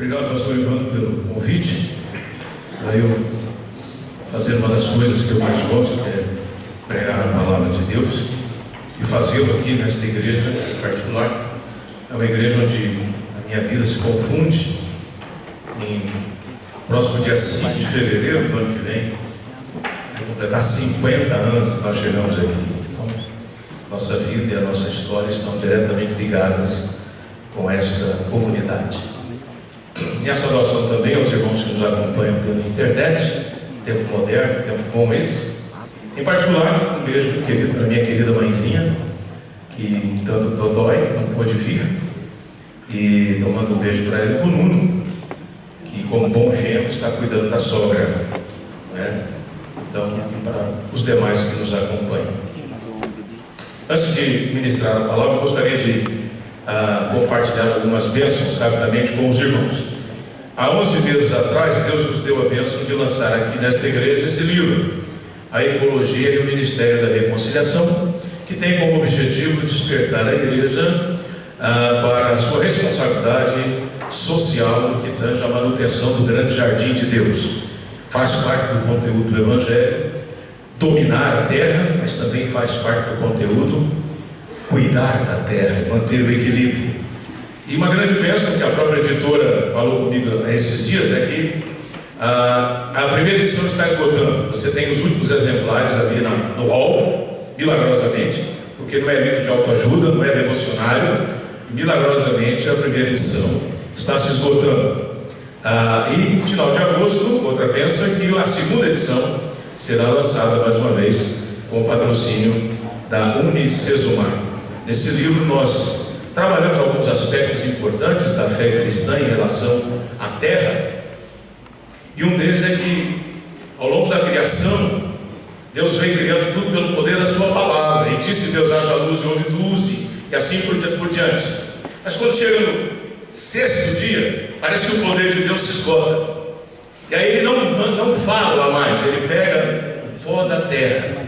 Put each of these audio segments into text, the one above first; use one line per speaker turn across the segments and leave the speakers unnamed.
Obrigado, pastor Evandro, pelo convite para eu fazer uma das coisas que eu mais gosto, que é pregar a palavra de Deus, e fazê-lo aqui nesta igreja em particular. É uma igreja onde a minha vida se confunde. Em próximo dia 5 de fevereiro do ano que vem, vai completar 50 anos que nós chegamos aqui. Então, nossa vida e a nossa história estão diretamente ligadas com esta comunidade. Minha saudação também aos irmãos que nos acompanham pela internet, tempo moderno, tempo bom esse. Em particular, um beijo muito querido para minha querida mãezinha, que tanto dodói, não pôde vir. E então mando um beijo para ele, para o Nuno, que como bom genro está cuidando da sogra, né? Então, e para os demais que nos acompanham. Antes de ministrar a palavra, eu gostaria de compartilhar algumas bênçãos rapidamente com os irmãos. Há 11 meses atrás, Deus nos deu a bênção de lançar aqui nesta igreja esse livro, A Ecologia e o Ministério da Reconciliação, que tem como objetivo despertar a igreja para a sua responsabilidade social no que tange a manutenção do grande jardim de Deus. Faz parte do conteúdo do Evangelho dominar a terra, mas também faz parte do conteúdo cuidar da terra, manter o equilíbrio. E uma grande bênção que a própria editora falou comigo esses dias é que a primeira edição está esgotando. Você tem os últimos exemplares ali no hall, milagrosamente, porque não é livro de autoajuda, não é devocionário, e milagrosamente a primeira edição está se esgotando. E no final de agosto, outra bênção é que a segunda edição será lançada mais uma vez com o patrocínio da Unicesumar. Nesse livro nós trabalhamos alguns aspectos importantes da fé cristã em relação à terra, e um deles é que ao longo da criação Deus vem criando tudo pelo poder da sua palavra, e disse Deus: haja luz e houve luz, e assim por diante. Mas quando chega no sexto dia, parece que o poder de Deus se esgota, e aí ele não fala mais, ele pega o pó da terra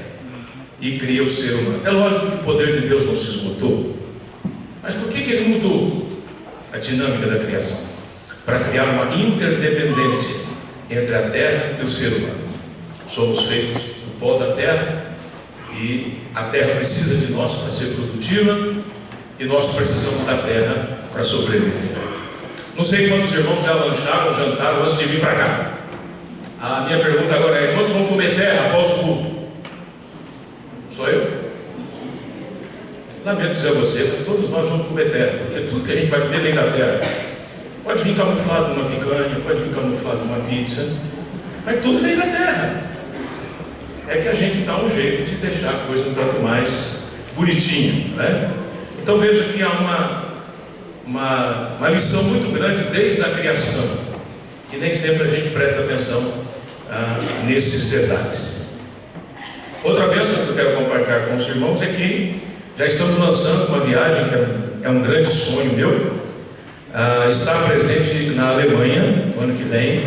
e cria o ser humano. É lógico que o poder de Deus não se esgotou, mas por que ele mudou a dinâmica da criação? Para criar uma interdependência entre a terra e o ser humano. Somos feitos do pó da terra, e a terra precisa de nós para ser produtiva, e nós precisamos da terra para sobreviver. Não sei quantos irmãos já lancharam, jantaram antes de vir para cá. A minha pergunta agora é: quantos vão comer terra após o culto? Sou eu? Lamento dizer a você, mas todos nós vamos comer terra, porque tudo que a gente vai comer vem da terra. Pode vir camuflado numa picanha, pode vir camuflado numa pizza, mas tudo vem da terra. É que a gente dá um jeito de deixar a coisa um tanto mais bonitinha, né? Então veja que há uma lição muito grande desde a criação, e nem sempre a gente presta atenção nesses detalhes. Outra bênção que eu quero compartilhar com os irmãos é que já estamos lançando uma viagem que é um grande sonho meu, estar presente na Alemanha no ano que vem,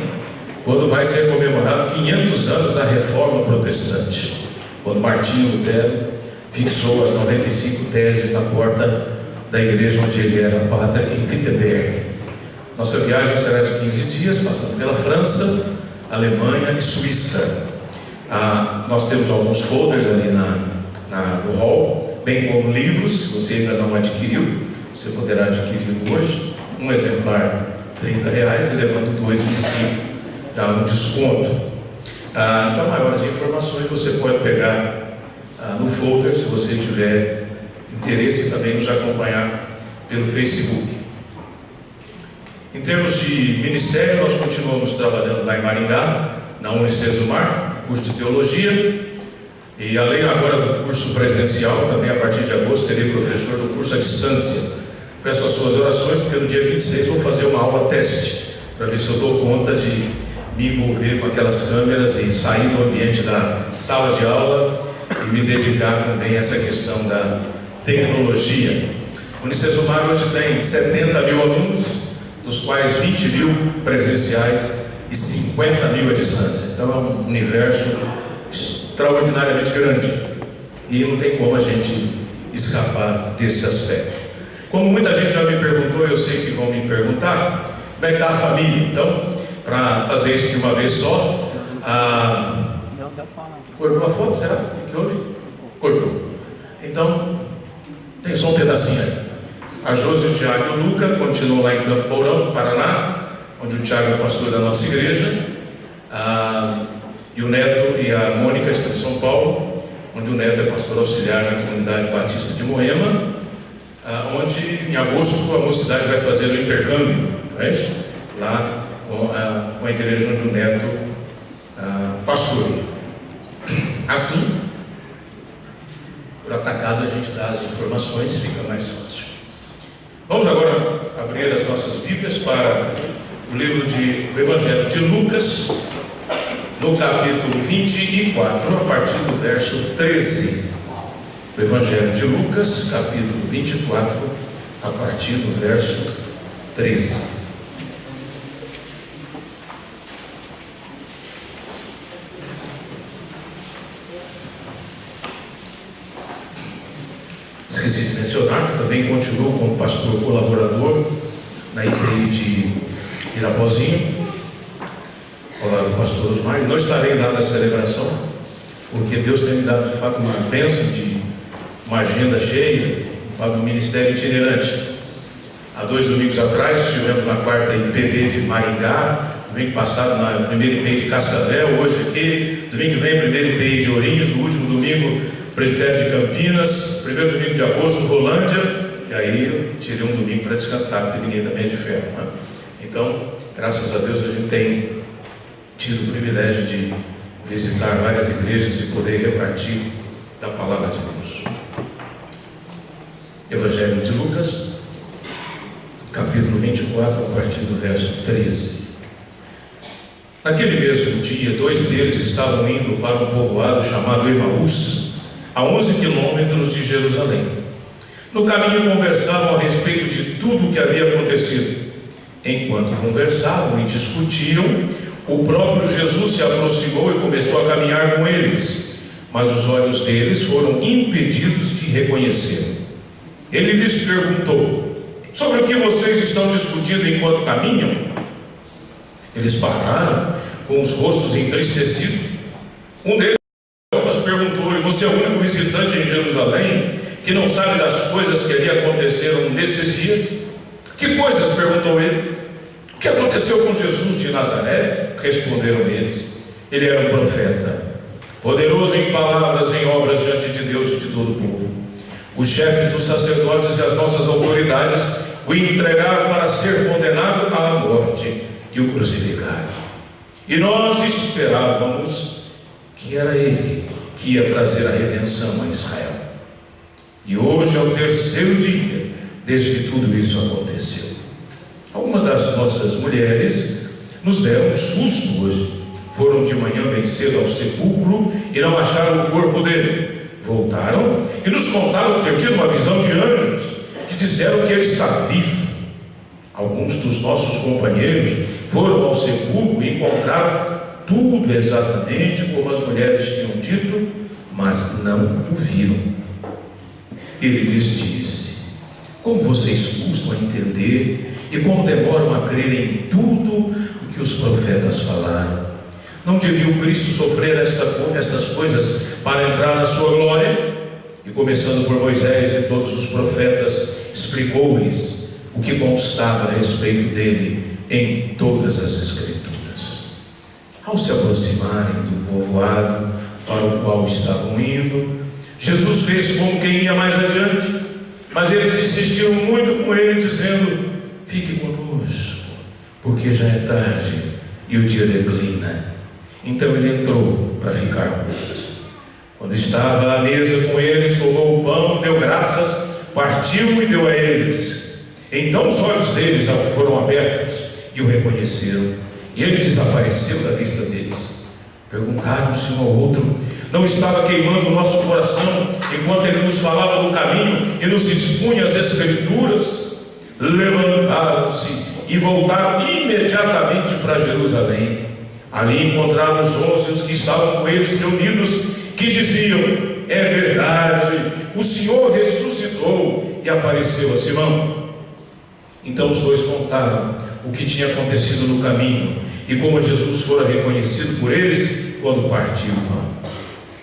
quando vai ser comemorado 500 anos da Reforma Protestante, quando Martinho Lutero fixou as 95 teses na porta da igreja onde ele era pátria, em Wittenberg. Nossa viagem será de 15 dias, passando pela França, Alemanha e Suíça. Nós temos alguns folders ali no hall, bem como livros. Se você ainda não adquiriu, você poderá adquirir hoje. Um exemplar R$30 e levando 2, R$25, já um desconto. Então, maiores informações você pode pegar no folder, se você tiver interesse, e também nos acompanhar pelo Facebook. Em termos de ministério, nós continuamos trabalhando lá em Maringá, na Unicesumar, curso de teologia, e além agora do curso presencial, também a partir de agosto serei professor do curso à distância. Peço as suas orações, porque no dia 26 vou fazer uma aula teste, para ver se eu dou conta de me envolver com aquelas câmeras e sair do ambiente da sala de aula e me dedicar também a essa questão da tecnologia. O Unicesumar hoje tem 70 mil alunos, dos quais 20 mil presenciais e 50 mil à distância. Então é um universo extraordinariamente grande, e não tem como a gente escapar desse aspecto. Como muita gente já me perguntou, eu sei que vão me perguntar, Como é que está a família? Então, para fazer isso de uma vez só, cortou a foto, será? O que houve? Cortou. Então, tem só um pedacinho aí. A Josi, o Tiago e o Luca continuam lá em Campo Mourão, Paraná, onde o Tiago é pastor da nossa igreja. E o Neto e a Mônica estão em São Paulo, onde o Neto é pastor auxiliar na comunidade batista de Moema, onde em agosto a mocidade vai fazer o intercâmbio, não é isso? Lá com a igreja onde o Neto pastoreia. Assim, por atacado a gente dá as informações, fica mais fácil. Vamos agora abrir as nossas Bíblias para o livro do Evangelho de Lucas, no capítulo 24, a partir do verso 13. O Evangelho de Lucas, capítulo 24, a partir do verso 13. Esqueci de mencionar que também continuo como pastor colaborador na IPI de Irapozinho, ao lado do pastor Osmar. Não estarei lá na celebração, porque Deus tem me dado de fato uma bênção de uma agenda cheia para o ministério itinerante. Há 2 domingos atrás estivemos na 4ª IPB de Maringá, domingo passado na primeira IPI de Cascavel, hoje aqui, domingo que vem primeira IPI de Ourinhos, no último domingo Presbitério de Campinas, primeiro domingo de agosto, Rolândia, e aí eu tirei um domingo para descansar, porque ninguém também é de ferro, né? Então, graças a Deus a gente tem tido o privilégio de visitar várias igrejas e poder repartir da palavra de Deus. Evangelho de Lucas, capítulo 24, a partir do verso 13. Naquele mesmo dia, 2 deles estavam indo para um povoado chamado Emaús, a 11 quilômetros de Jerusalém. No caminho conversavam a respeito de tudo o que havia acontecido. Enquanto conversavam e discutiam, o próprio Jesus se aproximou e começou a caminhar com eles, mas os olhos deles foram impedidos de reconhecê-lo. Ele lhes perguntou: sobre o que vocês estão discutindo enquanto caminham? Eles pararam, com os rostos entristecidos. Um deles perguntou-lhe: você é o único visitante em Jerusalém que não sabe das coisas que ali aconteceram nesses dias? Que coisas? Perguntou ele. O que aconteceu com Jesus de Nazaré? Responderam eles. Ele era um profeta, poderoso em palavras e em obras diante de Deus e de todo o povo. Os chefes dos sacerdotes e as nossas autoridades o entregaram para ser condenado à morte e o crucificaram. E nós esperávamos que era ele que ia trazer a redenção a Israel. E hoje é o 3º dia desde que tudo isso aconteceu. Algumas das nossas mulheres nos deram um susto hoje. Foram de manhã bem cedo ao sepulcro e não acharam o corpo dele. Voltaram e nos contaram ter tido uma visão de anjos que disseram que ele está vivo. Alguns dos nossos companheiros foram ao sepulcro e encontraram tudo exatamente como as mulheres tinham dito, mas não o viram. Ele lhes disse: como vocês custam a entender e como demoram a crer em tudo o que os profetas falaram. Não devia o Cristo sofrer estas coisas para entrar na sua glória? E começando por Moisés e todos os profetas, explicou-lhes o que constava a respeito dele em todas as Escrituras. Ao se aproximarem do povoado para o qual estavam indo, Jesus fez como quem ia mais adiante, mas eles insistiram muito com ele, dizendo: fique conosco, porque já é tarde e o dia declina. Então ele entrou para ficar com eles. Quando estava à mesa com eles, tomou o pão, deu graças, partiu e deu a eles. Então os olhos deles foram abertos e o reconheceram, e ele desapareceu da vista deles. Perguntaram-se um ao outro: não estava queimando o nosso coração enquanto ele nos falava do caminho e nos expunha as Escrituras? Levantaram-se e voltaram imediatamente para Jerusalém. Ali encontraram os 11 os que estavam com eles reunidos, que diziam: é verdade, o Senhor ressuscitou e apareceu a Simão. Então os dois contaram o que tinha acontecido no caminho e como Jesus fora reconhecido por eles quando partiu o pão.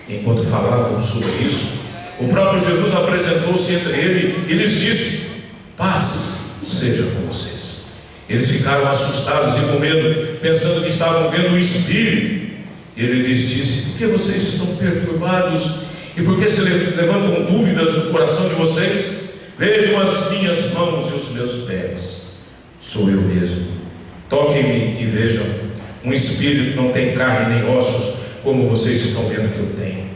Enquanto falavam sobre isso, o próprio Jesus apresentou-se entre eles e lhes disse: paz seja com vocês. Eles ficaram assustados e com medo, pensando que estavam vendo um espírito. Ele lhes disse: por que vocês estão perturbados? E por que se levantam dúvidas no coração de vocês? Vejam as minhas mãos e os meus pés. Sou eu mesmo. Toquem-me e vejam. Um espírito não tem carne nem ossos, como vocês estão vendo que eu tenho.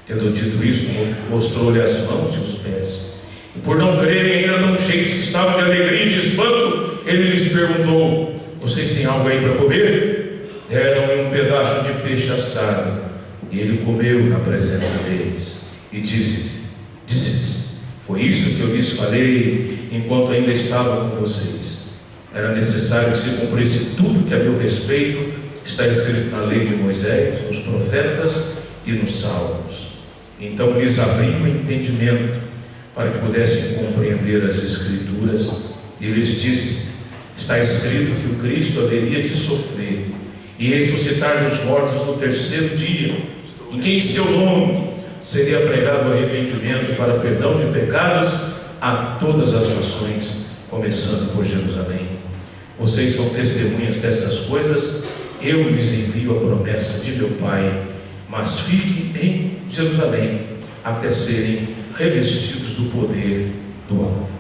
Tendo dito isso, mostrou-lhe as mãos e os pés. E por não crerem ainda tão cheios que estavam de alegria e de espanto, ele lhes perguntou: vocês têm algo aí para comer? Deram-lhe um pedaço de peixe assado, e ele comeu na presença deles. E disse-lhes: foi isso que eu lhes falei enquanto ainda estava com vocês. Era necessário que se cumprisse tudo que a meu respeito está escrito na lei de Moisés, nos profetas e nos salmos. Então lhes abri o entendimento para que pudessem compreender as Escrituras, e lhes disse: está escrito que o Cristo haveria de sofrer e ressuscitar dos mortos no terceiro dia, em que em seu nome seria pregado o arrependimento para perdão de pecados a todas as nações, começando por Jerusalém. Vocês são testemunhas dessas coisas. Eu lhes envio a promessa de meu Pai, mas fiquem em Jerusalém até serem revestidos do poder do alto.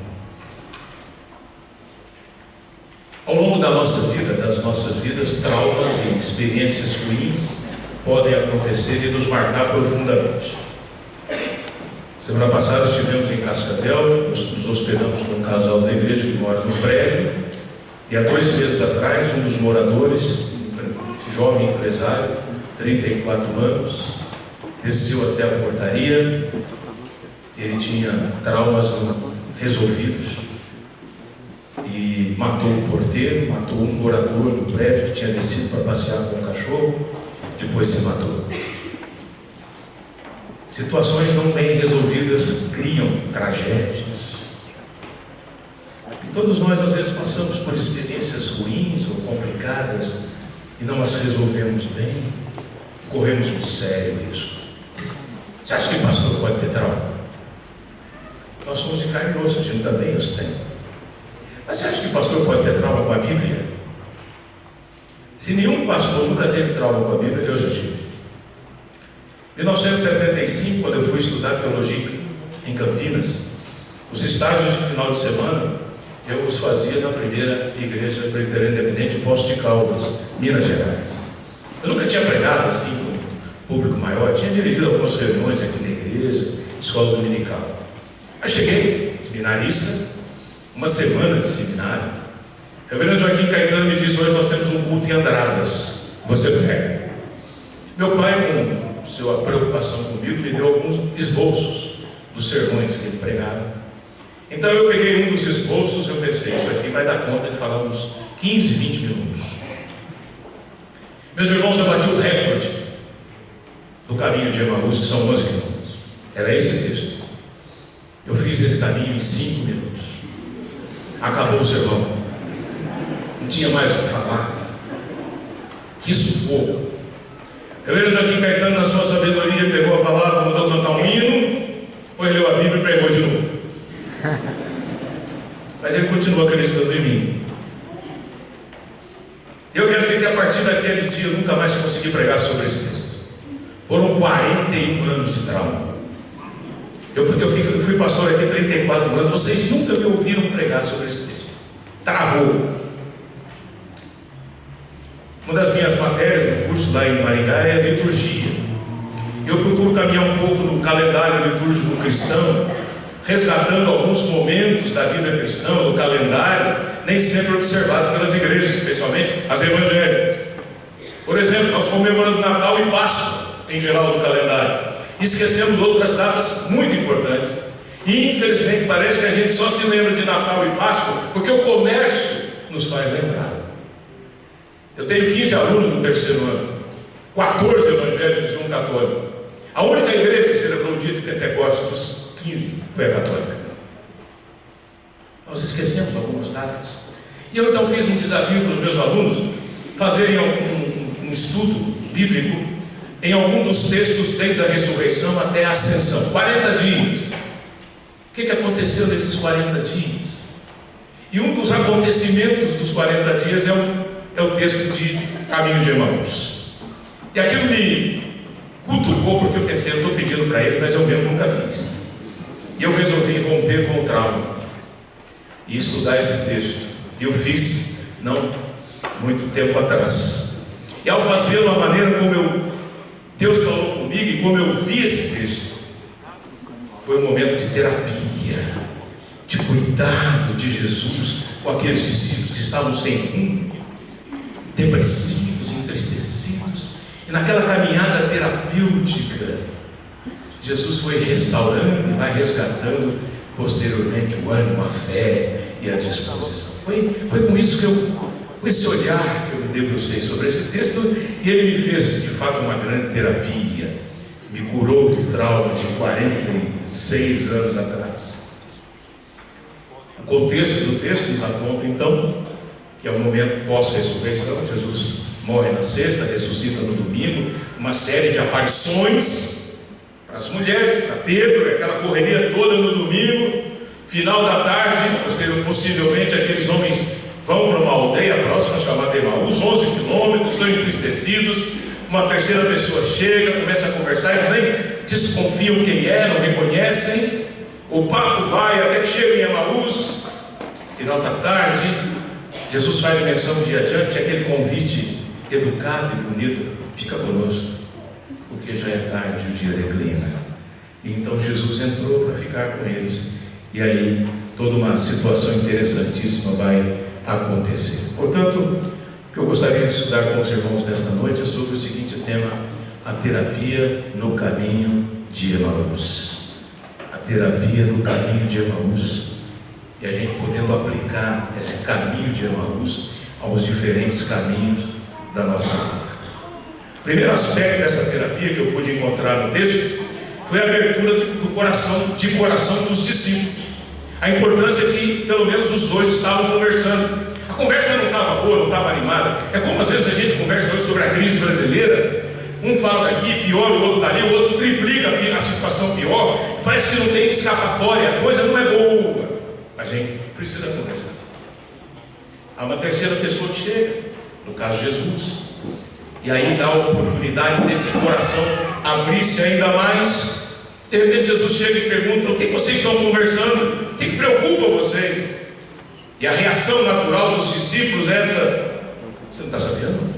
Ao longo da nossa vida, das nossas vidas, traumas e experiências ruins podem acontecer e nos marcar profundamente. Semana passada estivemos em Cascavel, nos hospedamos com um casal da igreja que mora no prédio, e há 2 meses atrás, um dos moradores, um jovem empresário, 34 anos, desceu até a portaria. Ele tinha traumas resolvidos e matou o porteiro, matou um morador do prédio que tinha descido para passear com o cachorro, depois se matou. Situações não bem resolvidas criam tragédias. E todos nós às vezes passamos por experiências ruins ou complicadas e não as resolvemos bem, corremos um sério risco. Você acha que o pastor pode ter trauma? Nós somos de carne e osso, a gente também os tem. Mas você acha que o pastor pode ter trauma com a Bíblia? Se nenhum pastor nunca teve trauma com a Bíblia, eu já tive. Em 1975, quando eu fui estudar teologia em Campinas, os estágios de final de semana eu os fazia na primeira igreja presbiteriana independente de Poços de Caldas, Minas Gerais. Eu nunca tinha pregado assim para um público maior, tinha dirigido algumas reuniões aqui na igreja, escola dominical. Aí cheguei, seminarista, uma semana de seminário. O reverendo Joaquim Caetano me disse: hoje nós temos um culto em Andradas, você prega. Meu pai, com sua preocupação comigo, me deu alguns esboços dos sermões que ele pregava. Então eu peguei um dos esboços e eu pensei: isso aqui vai dar conta de falar uns 15, 20 minutos. Meus irmãos, eu bati o recorde do caminho de Emaús, que são 11 quilômetros. Era esse texto. Eu fiz esse caminho em 5 minutos. Acabou o sermão. Não tinha mais o que falar. Que sufoco. O reverendo Joaquim Caetano, na sua sabedoria, pegou a palavra, mandou cantar um hino, depois leu a Bíblia e pregou de novo. Mas ele continua acreditando em mim. Eu quero dizer que a partir daquele dia eu nunca mais consegui pregar sobre esse texto. Foram 41 anos de trauma. Eu fui pastor aqui 34 anos. Vocês nunca me ouviram pregar sobre esse texto. Travou. Uma das minhas matérias no curso lá em Maringá é liturgia. Eu procuro caminhar um pouco no calendário litúrgico cristão, resgatando alguns momentos da vida cristã, do calendário, nem sempre observados pelas igrejas, especialmente as evangélicas. Por exemplo, nós comemoramos Natal e Páscoa, em geral, no calendário. Esquecemos de outras datas muito importantes. E, infelizmente, parece que a gente só se lembra de Natal e Páscoa porque o comércio nos faz lembrar. Eu tenho 15 alunos no terceiro ano, 14 evangélicos e um católico. A única igreja que celebrou o dia de Pentecostes dos 15 foi a católica. Nós esquecemos algumas datas. E eu então fiz um desafio para os meus alunos fazerem um estudo bíblico em algum dos textos desde a ressurreição até a ascensão. 40 dias. O que aconteceu nesses 40 dias? E um dos acontecimentos dos 40 dias é o texto de Caminho de Emaús. E aquilo me cutucou, porque eu pensei, eu estou pedindo para eles, mas eu mesmo nunca fiz. E eu resolvi romper com o trauma e estudar esse texto. E eu fiz, não muito tempo atrás. E ao fazê-lo, a maneira como Deus falou comigo e como eu vi esse texto, foi um momento de terapia, de cuidado de Jesus com aqueles discípulos que estavam sem rumo, depressivos, entristecidos. E naquela caminhada terapêutica, Jesus foi restaurando e vai resgatando posteriormente o ânimo, a fé e a disposição. Foi com isso com esse olhar que eu me debrucei sobre esse texto, e ele me fez de fato uma grande terapia, me curou do trauma de 46 anos atrás. O contexto do texto nos aponta então que é o momento pós-ressurreição. Jesus morre na sexta, ressuscita no domingo, uma série de aparições para as mulheres, para Pedro, aquela correria toda no domingo. Final da tarde, possivelmente aqueles homens vão para uma aldeia próxima chamada Emaús, 11 quilômetros, estão entristecidos. Uma terceira pessoa chega, começa a conversar, eles nem desconfiam quem é, não reconhecem. O papo vai até que chega em Emaús. Final da tarde, Jesus faz menção de adiante, aquele convite educado e bonito: fica conosco, porque já é tarde, o dia declina. E então Jesus entrou para ficar com eles, e aí toda uma situação interessantíssima vai acontecer. Portanto, o que eu gostaria de estudar com os irmãos nesta noite é sobre o seguinte tema: a terapia no caminho de Emaús. A terapia no caminho de Emaús. E a gente podendo aplicar esse caminho de Emaús aos diferentes caminhos da nossa vida. O primeiro aspecto dessa terapia que eu pude encontrar no texto foi a abertura do coração dos discípulos. A importância que pelo menos os dois estavam conversando. A conversa não estava boa, não estava animada. É como às vezes a gente conversa hoje sobre a crise brasileira. Um fala daqui, pior, o outro dali, o outro triplica a situação pior. Parece que não tem escapatória, a coisa não é boa. A gente precisa conversar. Há uma terceira pessoa que chega, no caso Jesus, e aí dá a oportunidade desse coração abrir-se ainda mais. De repente Jesus chega e pergunta: o que vocês estão conversando? O que preocupa vocês? E a reação natural dos discípulos é essa: você não está sabendo?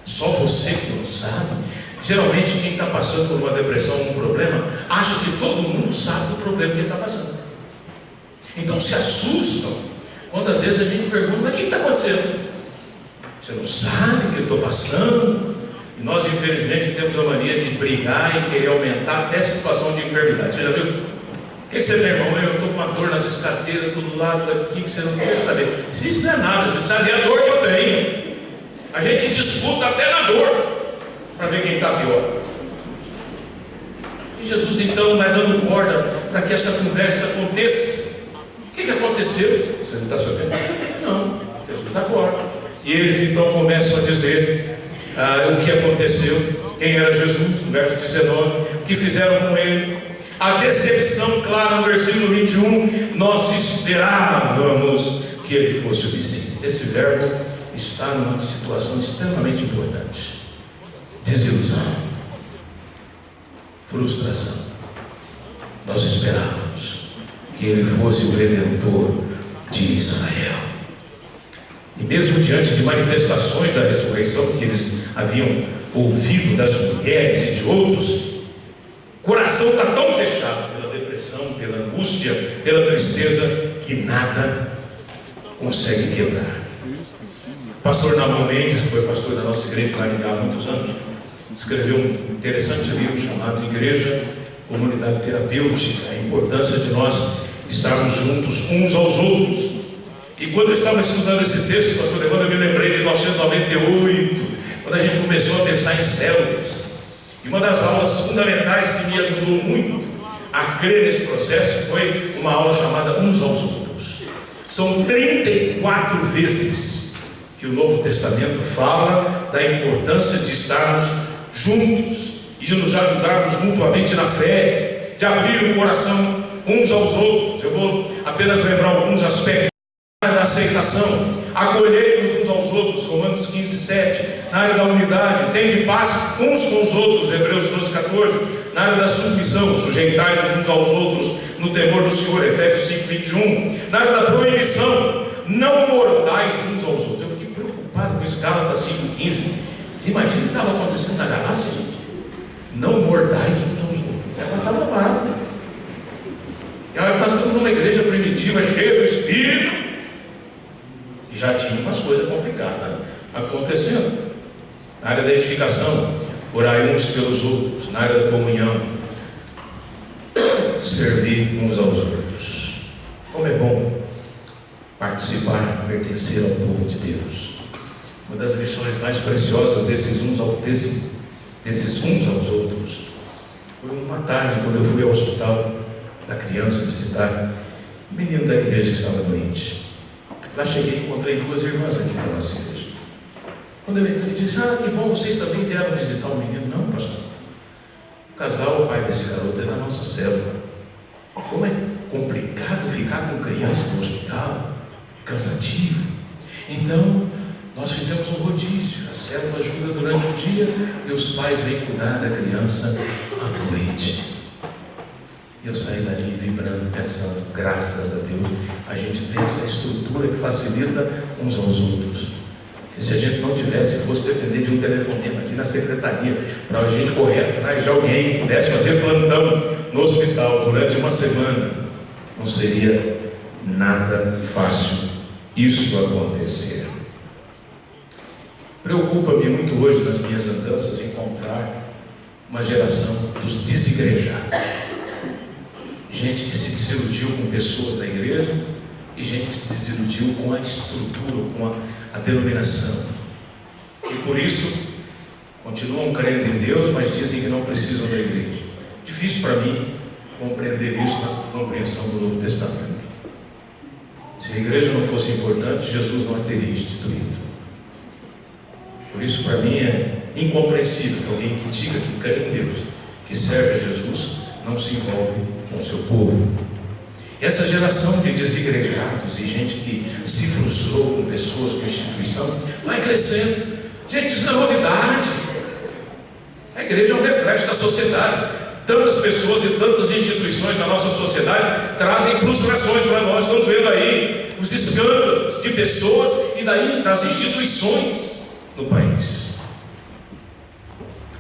Só você que não sabe. Geralmente quem está passando por uma depressão ou um problema acha que todo mundo sabe do problema que ele está passando. Então se assustam quando às vezes a gente pergunta: mas o que está acontecendo? Você não sabe o que eu estou passando? E nós infelizmente temos a mania de brigar e querer aumentar até a situação de enfermidade. Você já viu? O que você tem, irmão? Eu estou com uma dor nas escadeiras, todo lado daqui, que você não quer saber. Se isso não é nada, você precisa ver a dor que eu tenho. A gente disputa até na dor para ver quem está pior. E Jesus então vai dando corda para que essa conversa aconteça. O que aconteceu? Você não está sabendo? Não, Jesus dá corda. E eles então começam a dizer o que aconteceu, quem era Jesus, no verso 19, o que fizeram com ele. A decepção clara no versículo 21, nós esperávamos que ele fosse o Messias. Esse verbo está numa situação extremamente importante: desilusão, frustração. Nós esperávamos que ele fosse o Redentor de Israel. E mesmo diante de manifestações da ressurreição que eles haviam ouvido das mulheres e de outros, o coração está tão fechado pela depressão, pela angústia, pela tristeza, que nada consegue quebrar. O pastor Namon Mendes, que foi pastor da nossa igreja de Maringá há muitos anos, escreveu um interessante livro chamado Igreja, Comunidade Terapêutica, a importância de nós estarmos juntos uns aos outros. E quando eu estava estudando esse texto, pastor Evandro, eu me lembrei de 1998, quando a gente começou a pensar em células. E uma das aulas fundamentais que me ajudou muito a crer nesse processo foi uma aula chamada Uns aos Outros. São 34 vezes que o Novo Testamento fala da importância de estarmos juntos e de nos ajudarmos mutuamente na fé, de abrir o coração uns aos outros. Eu vou apenas lembrar alguns aspectos da aceitação. Acolhei-vos uns aos outros, Romanos 15, 7. Na área da unidade, tende paz uns com os outros, Hebreus 12, 14. Na área da submissão, sujeitai-vos uns aos outros no temor do Senhor, Efésios 5, 21. Na área da proibição, não mordais uns aos outros. Eu fiquei preocupado com isso, Gálatas 5, 15. Você imagina o que estava acontecendo na Galácia, gente? Não mordais uns aos outros. Ela estava parada. E olha que nós estamos numa igreja primitiva, cheia do Espírito, e já tinha umas coisas complicadas acontecendo. Na área da edificação, orai uns pelos outros. Na área da comunhão, servir uns aos outros. Como é bom participar, pertencer ao povo de Deus. Uma das lições mais preciosas desses uns aos outros foi uma tarde, quando eu fui ao hospital da criança visitar um menino da igreja que estava doente. Lá cheguei e encontrei duas irmãs aqui da nossa igreja. Quando eu entrei, ele disse: que bom, vocês também vieram visitar o menino. Não, pastor, o casal, o pai desse garoto é da nossa célula. Como é complicado ficar com criança no hospital, cansativo. Então nós fizemos um rodízio. A célula ajuda durante o dia e os pais vêm cuidar da criança à noite. E eu saí dali vibrando, pensando: graças a Deus, a gente tem essa estrutura que facilita uns aos outros. Porque se a gente não tivesse, fosse depender de um telefonema aqui na secretaria, para a gente correr atrás de alguém que pudesse fazer plantão no hospital durante uma semana, não seria nada fácil isso acontecer. Preocupa-me muito hoje nas minhas andanças encontrar uma geração dos desigrejados. Gente que se desiludiu com pessoas da igreja e gente que se desiludiu com a estrutura, com a denominação. E por isso continuam crendo em Deus, mas dizem que não precisam da igreja. Difícil para mim compreender isso na compreensão do Novo Testamento. Se a igreja não fosse importante, Jesus não a teria instituído. Por isso, para mim, é incompreensível que alguém que diga que crê em Deus, que serve a Jesus, não se envolve com o seu povo. E essa geração de desigrejados e gente que se frustrou com pessoas, com a instituição, vai crescendo. Gente, isso não é novidade. A igreja é um reflexo da sociedade. Tantas pessoas e tantas instituições da nossa sociedade trazem frustrações para nós. Estamos vendo aí os escândalos de pessoas e daí das instituições no país.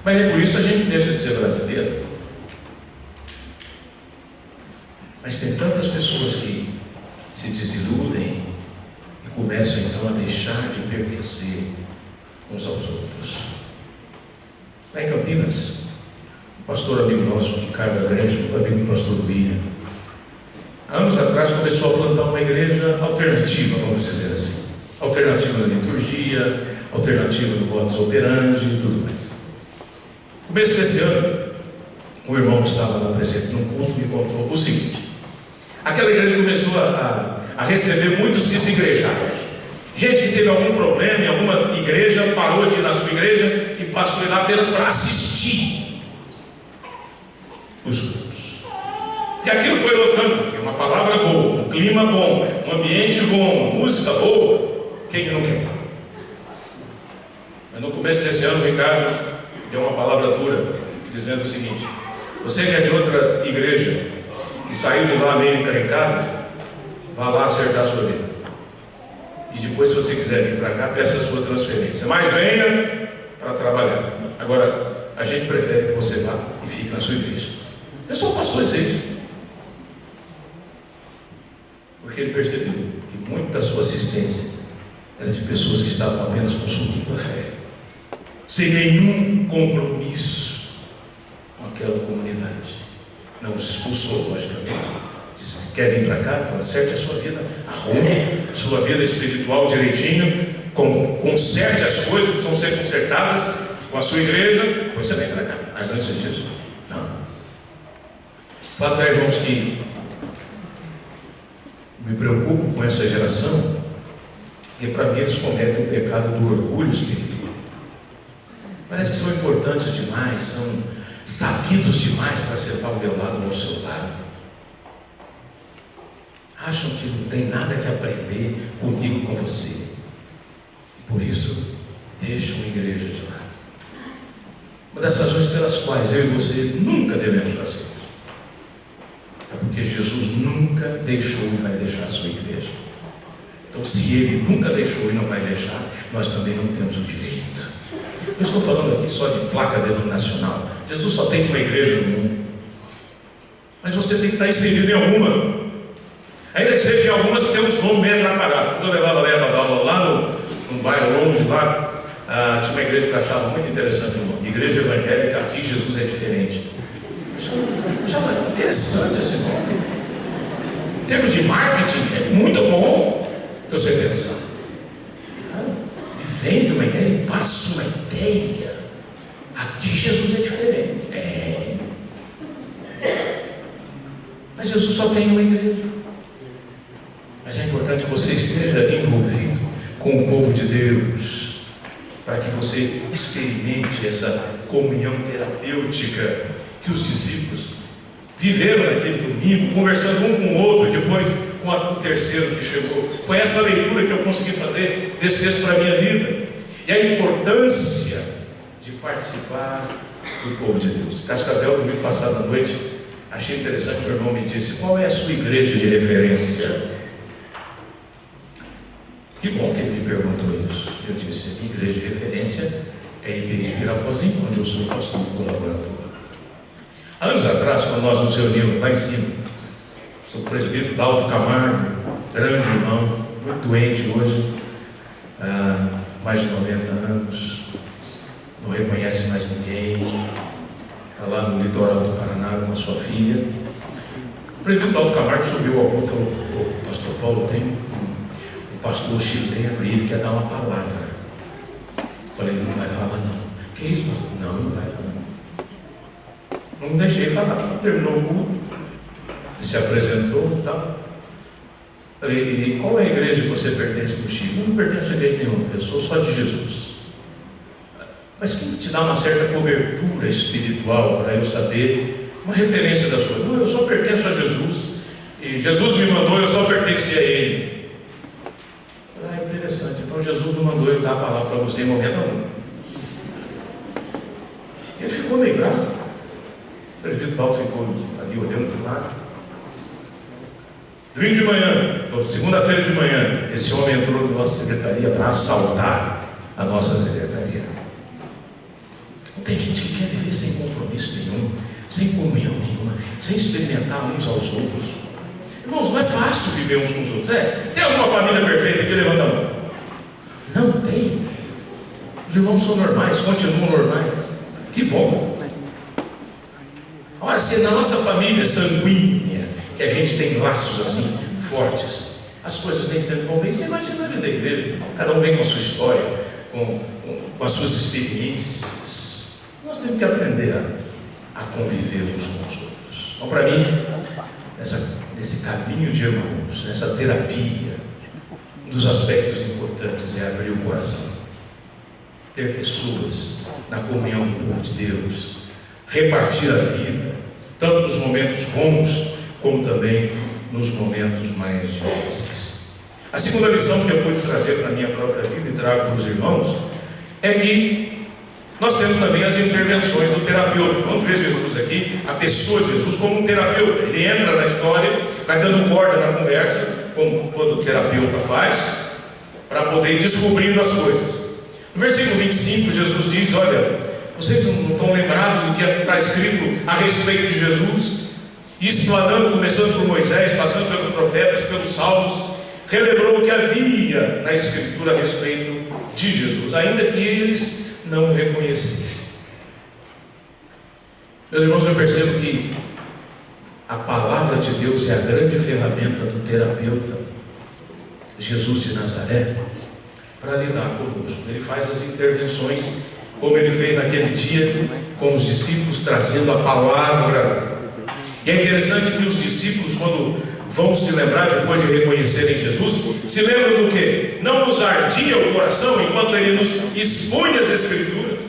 Mas nem por isso a gente deixa de ser brasileiro. Mas tem tantas pessoas que se desiludem e começam então a deixar de pertencer uns aos outros. Lá em Campinas, um pastor amigo nosso de carga grande, muito amigo do pastor William, há anos atrás começou a plantar uma igreja alternativa, vamos dizer assim. Alternativa na liturgia, alternativa no modus operandi e tudo mais. No começo desse ano, um irmão que estava lá presente num culto me contou o seguinte: aquela igreja começou a receber muitos desigrejados. Gente que teve algum problema em alguma igreja, parou de ir na sua igreja e passou a ir lá apenas para assistir os cultos. E aquilo foi lotando, uma palavra boa, um clima bom, um ambiente bom, uma música boa. Quem não quer? Mas no começo desse ano, o Ricardo deu uma palavra dura, dizendo o seguinte: você que é de outra igreja e saiu de lá meio encrencado, vá lá acertar a sua vida. E depois, se você quiser vir para cá, peça a sua transferência. Mas venha para trabalhar. Agora, a gente prefere que você vá e fique na sua igreja. O pessoal passou esse jeito. Porque ele percebeu que muita da sua assistência era de pessoas que estavam apenas consumindo a fé, sem nenhum compromisso com aquela comunidade. Não os expulsou, logicamente. Disse: quer vir para cá? Então acerte a sua vida, arrume sua vida espiritual direitinho, conserte as coisas que precisam ser consertadas com a sua igreja, depois você vem para cá. Mas antes disso, não. O fato é, irmãos, que Me preocupo com essa geração, porque para mim eles cometem o pecado do orgulho espiritual. Parece que são importantes demais, são sabidos demais para sentar ao meu lado ou ao seu lado. Acham que não tem nada que aprender comigo, com você. E por isso, deixam a igreja de lado. Uma das razões pelas quais eu e você nunca devemos fazer isso é porque Jesus nunca deixou e vai deixar a sua igreja. Então, se Ele nunca deixou e não vai deixar, nós também não temos o direito. Eu estou falando aqui só de placa denominacional. Jesus só tem uma igreja no mundo, mas você tem que estar inserido em alguma, ainda que seja em algumas que tem uns nomes meio atrapalhados. Quando eu levava a Leia para dar aula lá num bairro longe lá, tinha uma igreja que eu achava muito interessante o nome, Igreja Evangélica Aqui Jesus é Diferente. Eu achava interessante esse nome. Em termos de marketing, é muito bom você pensar. E vende uma ideia e passa uma ideia. Aqui Jesus é diferente. Mas Jesus só tem uma igreja. Mas é importante que você esteja envolvido com o povo de Deus, para que você experimente essa comunhão terapêutica que os discípulos viveram naquele domingo, conversando um com o outro, depois com o terceiro que chegou. Foi essa leitura que eu consegui fazer desse texto para a minha vida. E a importância de participar do povo de Deus. Cascavel, domingo passado à noite, achei interessante, o irmão me disse: qual é a sua igreja de referência? Que bom que ele me perguntou isso. Eu disse: a minha igreja de referência é IPI Pirapozinho, onde eu sou pastor colaborador. Anos atrás, quando nós nos reunimos lá em cima, sou presbítero Dalto Camargo, grande irmão, muito doente hoje, mais de 90 anos, não reconhece mais ninguém, está lá no litoral do Paraná com a sua filha. O presbítero Dalto Camargo subiu ao púlpito e falou: pastor Paulo, tem um pastor chileno e ele quer dar uma palavra. Falei: não vai falar não. Que isso, pastor? Não vai falar. Não deixei falar. Terminou o culto, ele se apresentou e tal. Falei: e qual é a igreja que você pertence no Chile? Eu não pertenço a igreja nenhuma, eu sou só de Jesus. Mas quem te dá uma certa cobertura espiritual para eu saber uma referência da sua? Não, eu só pertenço a Jesus, e Jesus me mandou, eu só pertenci a Ele. Interessante, então Jesus não mandou eu dar a palavra para você em momento algum. Ele ficou meio bravo. O presbítero Paulo ficou ali olhando do lado. Domingo de manhã, segunda-feira de manhã, esse homem entrou na nossa secretaria para assaltar a nossa secretaria. Tem gente que quer viver sem compromisso nenhum, sem comunhão nenhuma, sem experimentar uns aos outros. Irmãos, não é fácil viver uns com os outros. Tem alguma família perfeita aqui? Levanta a mão. Não tem. Os irmãos são normais, continuam normais. Que bom. Agora, se na nossa família sanguínea, que a gente tem laços assim fortes, as coisas nem sempre vão bem. Você imagina a vida da igreja, cada um vem com a sua história, com as suas experiências. Nós temos que aprender a conviver uns com os outros. Então, para mim, nesse caminho de irmãos, nessa terapia, um dos aspectos importantes é abrir o coração, ter pessoas na comunhão do povo de Deus, repartir a vida, tanto nos momentos bons, como também nos momentos mais difíceis. A segunda lição que eu pude trazer para a minha própria vida e trago para os irmãos é que nós temos também as intervenções do terapeuta. Vamos ver Jesus aqui, a pessoa de Jesus, como um terapeuta. Ele entra na história, vai dando corda na conversa, como todo terapeuta faz, para poder ir descobrindo as coisas. No versículo 25, Jesus diz: olha, vocês não estão lembrados do que está escrito a respeito de Jesus? E explanando, começando por Moisés, passando pelos profetas, pelos salmos, relembrou o que havia na Escritura a respeito de Jesus, ainda que eles não o reconhecessem. Meus irmãos, eu percebo que a palavra de Deus é a grande ferramenta do terapeuta Jesus de Nazaré para lidar conosco. Ele faz as intervenções, como ele fez naquele dia com os discípulos, trazendo a palavra. E é interessante que os discípulos, quando vão se lembrar depois de reconhecerem Jesus? Se lembram do quê? Não nos ardia o coração enquanto Ele nos expunha as Escrituras?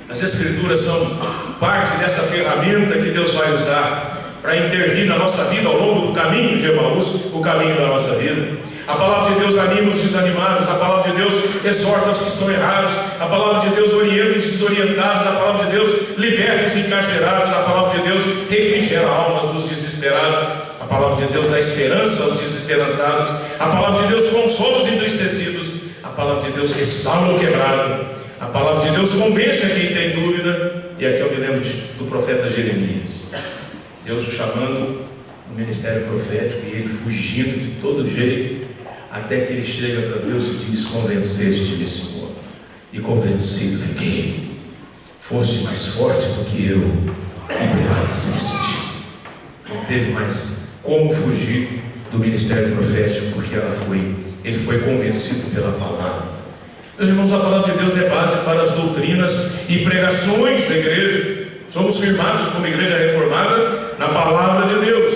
As Escrituras são parte dessa ferramenta que Deus vai usar para intervir na nossa vida ao longo do caminho de Emaús, o caminho da nossa vida. A palavra de Deus anima os desanimados, a palavra de Deus exorta os que estão errados, a palavra de Deus orienta os desorientados, a palavra de Deus liberta os encarcerados, a palavra de Deus refrigera almas dos desesperados, a palavra de Deus dá esperança aos desesperançados, a palavra de Deus consola os entristecidos, a palavra de Deus restaura o quebrado, a palavra de Deus convence a quem tem dúvida. E aqui eu me lembro do profeta Jeremias, Deus o chamando no ministério profético e ele fugindo de todo jeito, até que ele chega para Deus e diz: convenceste-me, Senhor, e convencido fiquei, foste mais forte do que eu, e prevaleceste. Não teve mais como fugir do ministério profético, porque ele foi convencido pela palavra. Meus irmãos, a palavra de Deus é base para as doutrinas e pregações da igreja. Somos firmados como igreja reformada na palavra de Deus,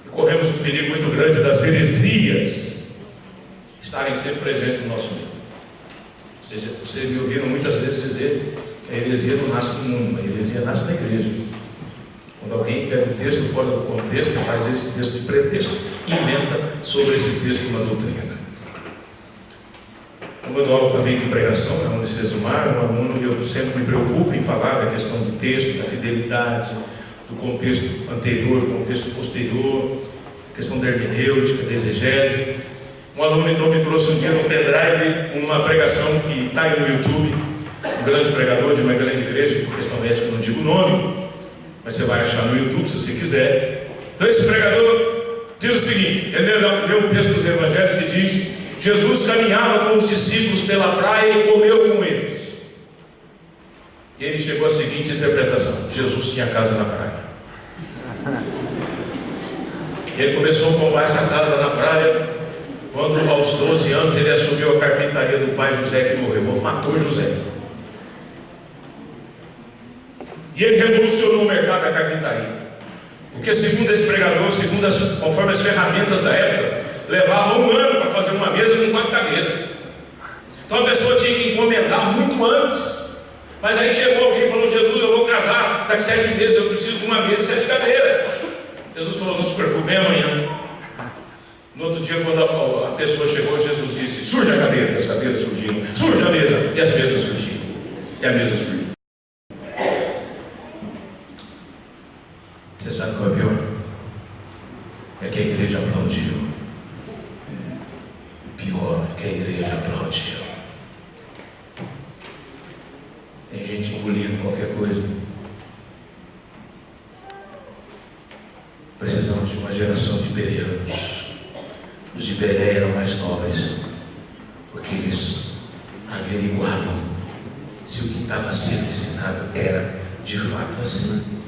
e corremos um perigo muito grande das heresias estarem sempre presentes no nosso meio. Vocês me ouviram muitas vezes dizer que a heresia não nasce no mundo, a heresia nasce na igreja. Quando alguém pega um texto fora do contexto, faz esse texto de pretexto, inventa sobre esse texto uma doutrina. Como eu dou aula também de pregação na Unicesumar, um aluno, eu sempre me preocupo em falar da questão do texto, da fidelidade, do contexto anterior, do contexto posterior, a questão da hermenêutica, da exegese. Um aluno então me trouxe um dia no pendrive uma pregação que está aí no YouTube, um grande pregador de uma grande igreja, por questão ética eu não digo o nome, mas você vai achar no YouTube se você quiser. Então esse pregador diz o seguinte, ele leu um texto dos evangelhos que diz: Jesus caminhava com os discípulos pela praia e comeu com eles. E ele chegou à seguinte interpretação: Jesus tinha casa na praia. E ele começou a comprar essa casa na praia quando aos 12 anos ele assumiu a carpintaria do pai José, que morreu, matou José. E ele revolucionou o mercado da carpintaria, porque segundo esse pregador, conforme as ferramentas da época, levava um ano para fazer uma mesa com 4 cadeiras. Então a pessoa tinha que encomendar muito antes. Mas aí chegou alguém e falou: Jesus, eu vou casar daqui 7 meses, eu preciso de uma mesa e 7 cadeiras. Jesus falou: não se preocupe, vem amanhã. No outro dia, quando a pessoa chegou, Jesus disse: surge a cadeira. E as cadeiras surgiram. Surge a mesa. E as mesas surgiram. E a mesa surgiu. Você sabe qual é o pior? É que a igreja aplaudiu. O pior é que a igreja aplaudiu. Tem gente engolindo qualquer coisa. Precisamos de uma geração de bereanos. Os de Beré eram mais nobres, porque eles averiguavam se o que estava sendo ensinado era de fato assim.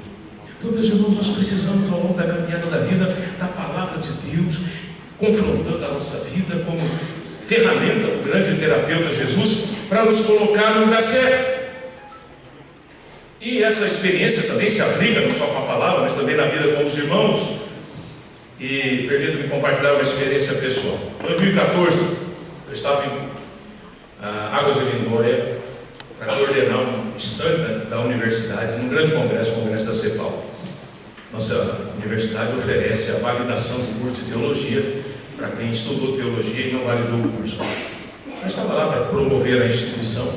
Então, meus irmãos, nós precisamos ao longo da caminhada da vida da palavra de Deus, confrontando a nossa vida como ferramenta do grande terapeuta Jesus, para nos colocar no lugar certo. E essa experiência também se aplica não só com a palavra, mas também na vida com os irmãos. E permita-me compartilhar uma experiência pessoal. Em 2014, eu estava em Águas de Lindóia para coordenar um stand da universidade, num grande congresso, o Congresso da CEPAL. Nossa universidade oferece a validação do curso de teologia para quem estudou teologia e não validou o curso. Eu estava lá para promover a instituição.